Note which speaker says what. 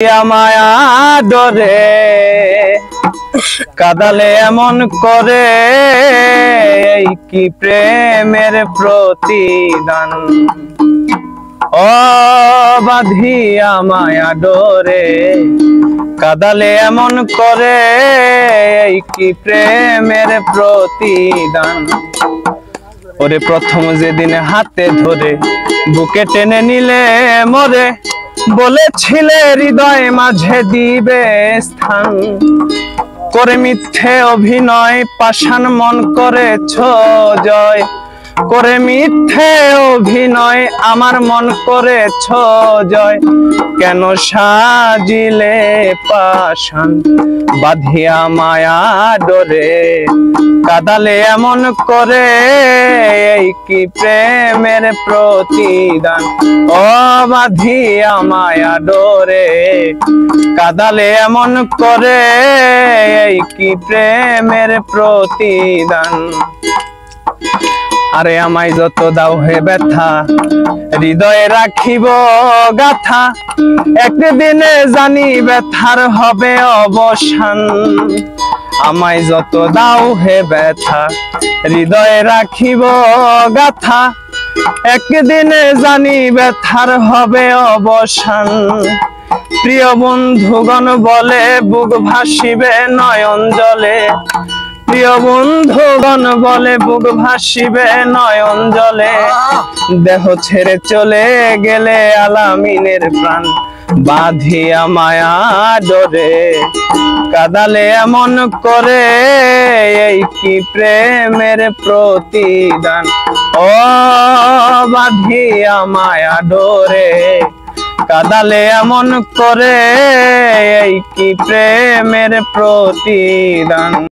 Speaker 1: মায়া ডরে কাদালে এমন করে এই কি প্রেমের প্রতিদান। ও বাঁধিয়া মায়া ডরে কাদালে এমন করে এই কি প্রেমের প্রতিদান। ওরে প্রথম যেদিন হাতে ধরে বুকে টেনে নিলে মরে বলেছিলে হৃদয় মাঝে দিবে স্থান। করে মিথ্যে অভিনয় পাষাণ মন করেছ জয়। করে মিথ্যে অভিনয় আমার মন করেছ জয়। কেন সাজিলে পাষাণ বাঁধিয়া মায়া ডরে কাদালে এমন করে এই কি প্রেমের প্রতিদান। ও বাঁধিয়া মায়া ডরে কাদালে এমন করে এই কি প্রেমের প্রতিদান। আরে আমায় যত দাও হে ব্যথা হৃদয়ে রাখিব গাথা। একদিনে জানি ব্যথার হবে অবসান। আমায় যত দাও হে ব্যথা হৃদয়ে রাখিব গাথা। একদিনে জানি ব্যথার হবে অবসান। প্রিয় বন্ধুগণ বলে বুক ভাসিবে নয়ন জলে। প্রিয় বন্ধুগণ বলে বুক ভাসিবে নয়ন জলে। দেহ ছেড়ে চলে গেলে আলামিনের প্রাণ বাঁধিয়া মায়া ডরে কাদালে এমন করে এই কি প্রেমের প্রতিদান। ও বাঁধিয়া মায়া ডরে কাদালে এমন করে এই কি প্রেমের প্রতিদান।